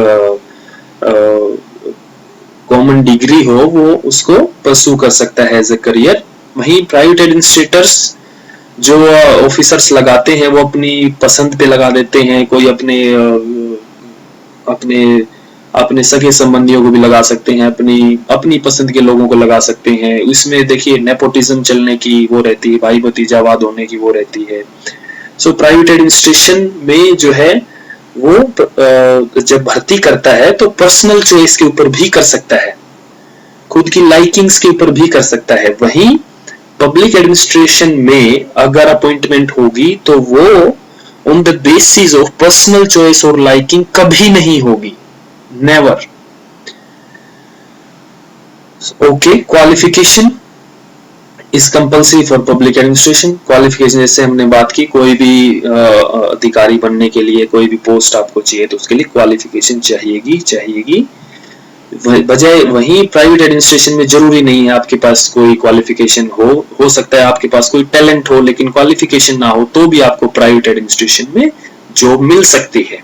कॉमन डिग्री हो, वो उसको परस्यू कर सकता है एज ए करियर। वहीं प्राइवेट एडमिनिस्ट्रेटर्स जो ऑफिसर्स लगाते हैं वो अपनी पसंद पे लगा देते हैं। कोई अपने सगे संबंधियों को भी लगा सकते हैं, अपनी पसंद के लोगों को लगा सकते हैं। इसमें देखिए नेपोटिज्म चलने की वो रहती है, भाई भतीजावाद होने की वो रहती है। सो प्राइवेट एडमिनिस्ट्रेशन में जो है वो जब भर्ती करता है तो पर्सनल चॉइस के ऊपर भी कर सकता है, खुद की लाइकिंग्स के ऊपर भी कर सकता है। वहीं पब्लिक एडमिनिस्ट्रेशन में अगर अपॉइंटमेंट होगी तो वो on the basis of personal choice और लाइकिंग कभी नहीं होगी, never. Okay, qualification is compulsory for public administration. Qualification जैसे हमने बात की, कोई भी अधिकारी बनने के लिए, कोई भी पोस्ट आपको चाहिए तो उसके लिए क्वालिफिकेशन चाहिएगी। बजाय वहीं प्राइवेट एडमिनिस्ट्रेशन में जरूरी नहीं है आपके पास कोई क्वालिफिकेशन हो सकता है आपके पास कोई टैलेंट हो लेकिन क्वालिफिकेशन ना हो तो भी आपको प्राइवेट एडमिनिस्ट्रेशन में जॉब मिल सकती है।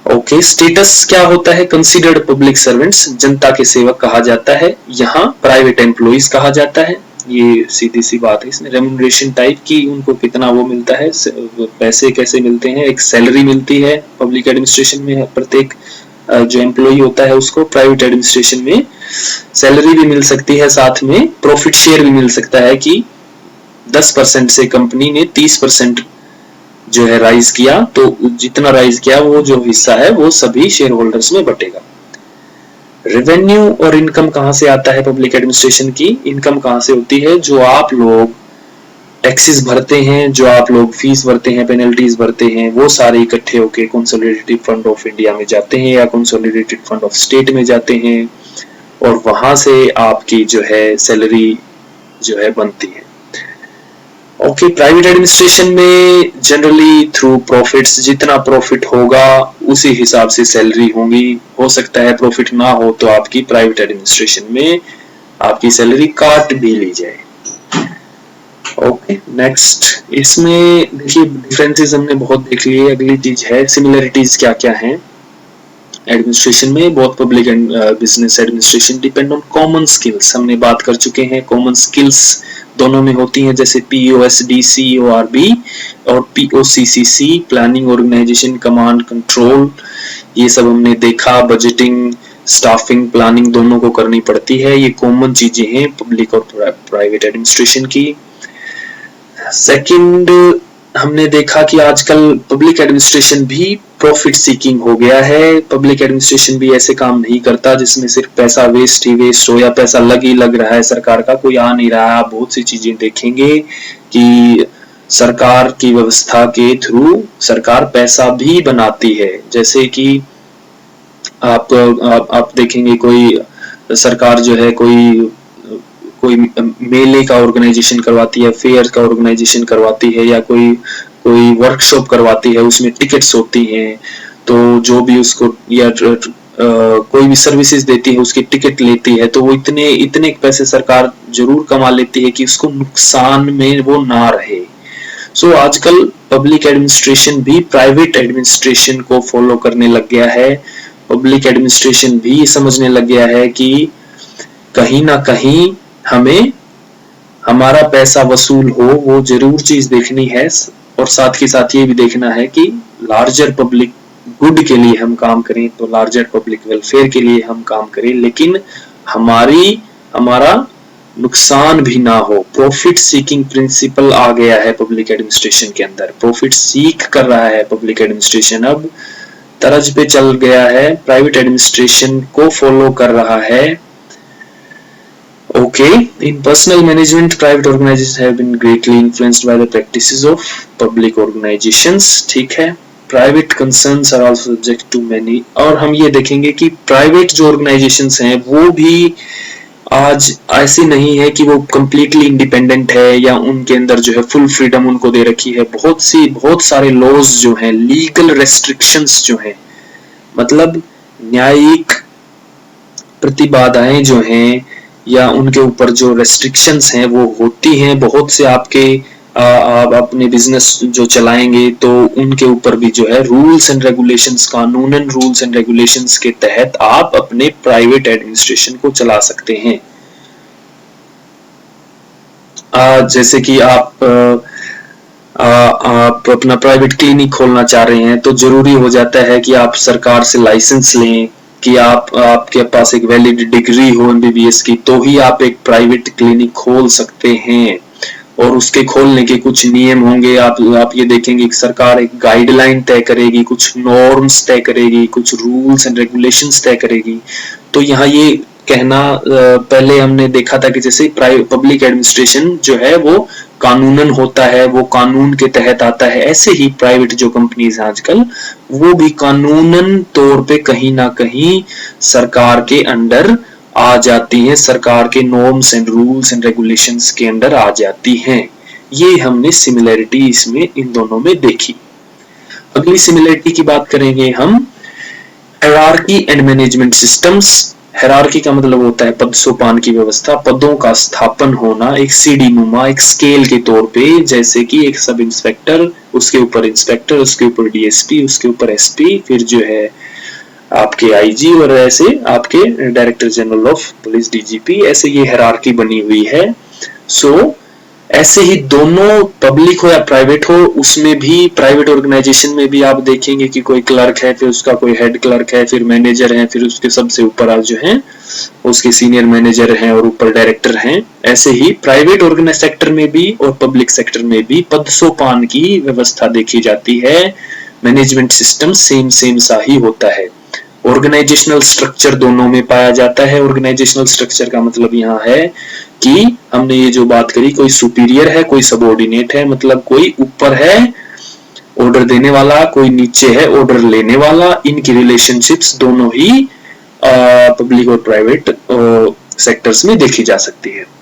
ओके, स्टेटस क्या होता है? कंसीडर्ड पब्लिक सर्वेंट्स, जनता के सेवक कहा जाता है, यहाँ प्राइवेट एम्प्लॉइज कहा जाता है। ये सीधी सी बात है। इसमें रेम्यूनरेशन टाइप की उनको कितना वो मिलता है, पैसे कैसे मिलते हैं, एक सैलरी मिलती है पब्लिक एडमिनिस्ट्रेशन में, प्रत्येक जो एम्प्लॉई होता है उसको प्राइवेट एडमिनिस्ट्रेशन में सैलरी भी मिल सकती है, साथ में प्रॉफिट शेयर भी मिल सकता है कि 10% से कंपनी ने 30% जो है राइज किया, तो जितना राइज किया वो जो हिस्सा है वो सभी शेयर होल्डर्स में बटेगा। रेवेन्यू और इनकम कहां से आता है? पब्लिक एडमिनिस्ट्रेशन की इनकम कहां से होती है? जो आप लोग टैक्सेस भरते हैं, जो आप लोग फीस भरते हैं, पेनल्टीज भरते हैं, वो सारे इकट्ठे होके कंसोलिडेटेड फंड ऑफ इंडिया में जाते हैं या कंसोलिडेटेड फंड ऑफ स्टेट में जाते हैं और वहां से आपकी जो है सैलरी जो है बनती है। ओके, प्राइवेट एडमिनिस्ट्रेशन में जनरली थ्रू प्रॉफिट्स, जितना प्रॉफिट होगा उसी हिसाब से सैलरी होगी। हो सकता है प्रॉफिट ना हो तो आपकी प्राइवेट एडमिनिस्ट्रेशन में आपकी सैलरी काट भी ली जाए। ओके, नेक्स्ट, इसमें देखिए डिफरेंसेस हमने बहुत देख लिए। अगली चीज है सिमिलरिटीज क्या क्या है एडमिनिस्ट्रेशन में। Both public and business administration depend on common skills, हमने बात कर चुके हैं। कॉमन स्किल्स दोनों में होती हैं, जैसे POSD CORB और POCCC, planning, organisation, command, control, ये सब हमने देखा। बजटिंग, स्टाफिंग, प्लानिंग दोनों को करनी पड़ती है। ये कॉमन चीजें हैं पब्लिक और प्राइवेट एडमिनिस्ट्रेशन की। सेकंड, हमने देखा कि आजकल पब्लिक एडमिनिस्ट्रेशन भी प्रॉफिट सीकिंग हो गया है। पब्लिक एडमिनिस्ट्रेशन भी ऐसे काम नहीं करता जिसमें सिर्फ पैसा वेस्ट ही वेस्ट हो या पैसा लग ही लग रहा है, सरकार का कोई आ नहीं रहा है। आप बहुत सी चीजें देखेंगे कि सरकार की व्यवस्था के थ्रू सरकार पैसा भी बनाती है। जैसे कि आप देखेंगे कोई सरकार जो है कोई मेले का ऑर्गेनाइजेशन करवाती है, फेयर का ऑर्गेनाइजेशन करवाती है या कोई वर्कशॉप करवाती है, उसमें टिकट्स होती हैं, तो जो भी उसको या कोई भी सर्विसेज देती है उसकी टिकट लेती है, तो वो इतने पैसे सरकार जरूर कमा लेती है कि उसको नुकसान में वो ना रहे। सो आजकल पब्लिक एडमिनिस्ट्रेशन भी प्राइवेट एडमिनिस्ट्रेशन को फॉलो करने लग गया है। पब्लिक एडमिनिस्ट्रेशन भी समझने लग गया है कि कहीं ना कहीं हमें हमारा पैसा वसूल हो, वो जरूर चीज देखनी है और साथ ही साथ ये भी देखना है कि लार्जर पब्लिक गुड के लिए हम काम करें, तो लार्जर पब्लिक वेलफेयर के लिए हम काम करें, लेकिन हमारा नुकसान भी ना हो। प्रॉफिट सीकिंग प्रिंसिपल आ गया है पब्लिक एडमिनिस्ट्रेशन के अंदर, प्रॉफिट सीक कर रहा है पब्लिक एडमिनिस्ट्रेशन, अब तरज पे चल गया है, प्राइवेट एडमिनिस्ट्रेशन को फॉलो कर रहा है। Okay, in personal management, private organizations have been greatly influenced by the practices of public organizations. ठीक है, private concerns are also subject to many, और हम ये देखेंगे कि private जो organizations हैं वो भी आज ऐसी नहीं है कि वो completely independent है या उनके अंदर जो है full freedom उनको दे रखी है। बहुत सारे laws जो हैं, legal restrictions जो हैं, मतलब न्यायिक प्रतिबाधाएं जो हैं या उनके ऊपर जो रेस्ट्रिक्शंस हैं वो होती हैं। बहुत से आप अपने बिजनेस जो चलाएंगे तो उनके ऊपर भी जो है रूल्स एंड रेगुलेशंस, कानूनन रूल्स एंड रेगुलेशंस के तहत आप अपने प्राइवेट एडमिनिस्ट्रेशन को चला सकते हैं। जैसे कि आप अपना प्राइवेट क्लिनिक खोलना चाह रहे हैं तो जरूरी हो जाता है कि आप सरकार से लाइसेंस लें, कि आपके पास एक वैलिड डिग्री हो MBBS की, तो ही आप एक प्राइवेट क्लिनिक खोल सकते हैं और उसके खोलने के कुछ नियम होंगे। आप ये देखेंगे कि सरकार एक गाइडलाइन तय करेगी, कुछ नॉर्म्स तय करेगी, कुछ रूल्स एंड रेगुलेशंस तय करेगी। तो यहाँ ये कहना, पहले हमने देखा था कि जैसे पब्लिक एडमिनिस्ट्रेशन जो है वो कानूनन होता है, वो कानून के तहत आता है, ऐसे ही प्राइवेट जो कंपनीज हैं आजकल वो भी कानूनन तौर पे कहीं ना कहीं सरकार के अंडर आ जाती हैं, सरकार के norms and rules and regulations के अंडर आ जाती हैं। ये हमने सिमिलरिटी इसमें इन दोनों में देखी। अगली सिमिलरिटी की बात करेंगे हम hierarchy and management systems. Hierarchy का मतलब होता है पद सोपान की व्यवस्था, पदों का स्थापन होना एक सीढ़ी नुमा, एक स्केल के तौर पे, जैसे कि एक सब इंस्पेक्टर, उसके ऊपर इंस्पेक्टर, उसके ऊपर डीएसपी, उसके ऊपर एसपी, फिर जो है आपके आईजी, और ऐसे आपके director general of police DGP, ऐसे ये हायरार्की बनी हुई है। सो ऐसे ही दोनों पब्लिक हो या प्राइवेट हो, उसमें भी प्राइवेट ऑर्गेनाइजेशन में भी आप देखेंगे कि कोई क्लर्क है, फिर उसका कोई हेड क्लर्क है, फिर मैनेजर है, फिर उसके सबसे ऊपर आप जो है उसके सीनियर मैनेजर हैं और ऊपर डायरेक्टर हैं। ऐसे ही प्राइवेट ऑर्गेनाइज सेक्टर में भी और पब्लिक सेक्टर में भी पद सोपान की व्यवस्था देखी जाती है। मैनेजमेंट सिस्टम सेम सा ही होता है। ऑर्गेनाइजेशनल स्ट्रक्चर दोनों में पाया जाता है। ऑर्गेनाइजेशनल स्ट्रक्चर का मतलब यहाँ है कि हमने ये जो बात करी, कोई सुपीरियर है, कोई सबऑर्डिनेट है, मतलब कोई ऊपर है ऑर्डर देने वाला, कोई नीचे है ऑर्डर लेने वाला। इनकी रिलेशनशिप्स दोनों ही पब्लिक और प्राइवेट सेक्टर्स में देखी जा सकती है।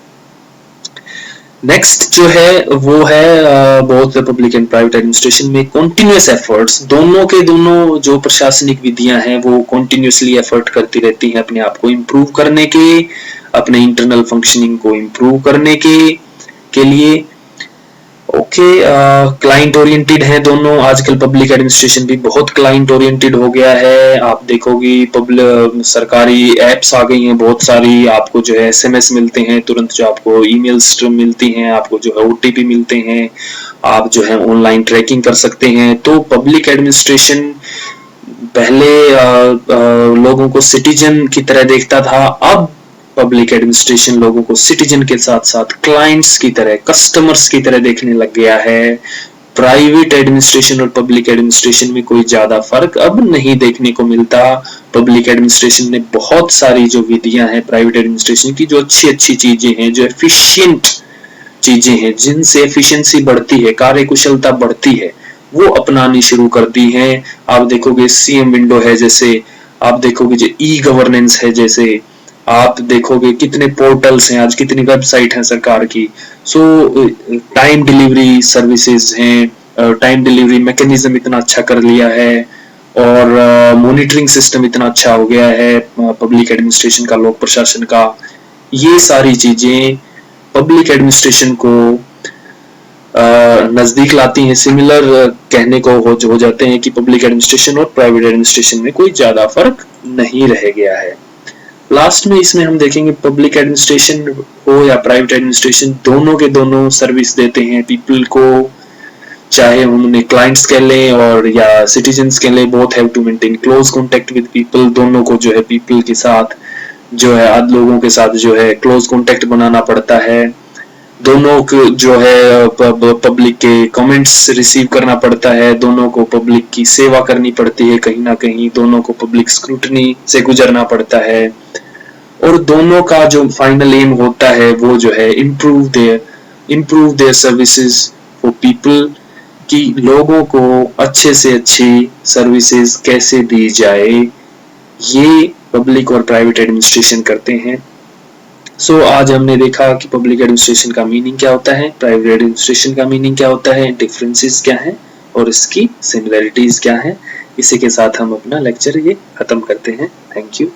नेक्स्ट जो है वो है both public and private administration में कॉन्टिन्यूस एफर्ट्स। दोनों के दोनों जो प्रशासनिक विधियां हैं वो कॉन्टिन्यूसली एफर्ट करती रहती हैं अपने आप को इम्प्रूव करने के, अपने इंटरनल फंक्शनिंग को इम्प्रूव करने के लिए। ओके, क्लाइंट ओरिएंटेड है दोनों। आजकल पब्लिक एडमिनिस्ट्रेशन भी बहुत क्लाइंट ओरिएंटेड हो गया है। आप देखोगे सरकारी एप्स आ गई हैं बहुत सारी, आपको जो है एसएमएस मिलते हैं तुरंत, जो आपको ईमेल्स मिलती हैं, आपको जो है ओटीपी मिलते हैं, आप जो है ऑनलाइन ट्रैकिंग कर सकते हैं। तो पब्लिक एडमिनिस्ट्रेशन पहले लोगों को सिटीजन की तरह देखता था, अब पब्लिक एडमिनिस्ट्रेशन लोगों को सिटीजन के साथ साथ क्लाइंट्स की तरह, कस्टमर्स की तरह देखने लग गया है। प्राइवेट एडमिनिस्ट्रेशन और पब्लिक एडमिनिस्ट्रेशन में कोई ज्यादा फर्क अब नहीं देखने को मिलता। पब्लिक एडमिनिस्ट्रेशन ने बहुत सारी जो विधियां हैं प्राइवेट एडमिनिस्ट्रेशन की, जो अच्छी चीजें हैं, जो एफिशिएंट चीजें हैं, जिनसे एफिशिएंसी बढ़ती है, कार्यकुशलता बढ़ती है, वो अपनानी शुरू कर दी है। आप देखोगे सीएम विंडो है, जैसे आप देखोगे जो ई गवर्नेंस है, जैसे आप देखोगे कितने पोर्टल्स हैं आज, कितनी वेबसाइट है सरकार की। सो टाइम डिलीवरी सर्विसेज हैं, टाइम डिलीवरी मैकेनिज्म इतना अच्छा कर लिया है, और मॉनिटरिंग सिस्टम इतना अच्छा हो गया है पब्लिक एडमिनिस्ट्रेशन का, लोक प्रशासन का। ये सारी चीजें पब्लिक एडमिनिस्ट्रेशन को नजदीक लाती हैं। सिमिलर कहने को हो जाते हैं कि पब्लिक एडमिनिस्ट्रेशन और प्राइवेट एडमिनिस्ट्रेशन में कोई ज्यादा फर्क नहीं रह गया है। लास्ट में इसमें हम देखेंगे पब्लिक एडमिनिस्ट्रेशन हो या प्राइवेट एडमिनिस्ट्रेशन, दोनों के दोनों सर्विस देते हैं पीपल को, चाहे हम उन्हें क्लाइंट्स कह लें और या सिटीजन्स कह लें। Both have to maintain close contact with people. दोनों को जो है पीपल के साथ जो है आद लोगों के साथ जो है क्लोज कांटेक्ट बनाना पड़ता है। दोनों को जो है पब्लिक के कमेंट्स रिसीव करना पड़ता है, दोनों को पब्लिक की सेवा करनी पड़ती है, कहीं ना कहीं दोनों को पब्लिक स्क्रूटनी से गुजरना पड़ता है, और दोनों का जो फाइनल एम होता है वो जो है improve their services for people, कि लोगों को अच्छे से अच्छी सर्विसेज कैसे दी जाए, ये पब्लिक और प्राइवेट एडमिनिस्ट्रेशन करते हैं। सो आज हमने देखा कि पब्लिक एडमिनिस्ट्रेशन का मीनिंग क्या होता है, प्राइवेट एडमिनिस्ट्रेशन का मीनिंग क्या होता है, डिफरेंसेस क्या हैं और इसकी सिमिलरिटीज क्या हैं। इसी के साथ हम अपना लेक्चर ये खत्म करते हैं। Thank you.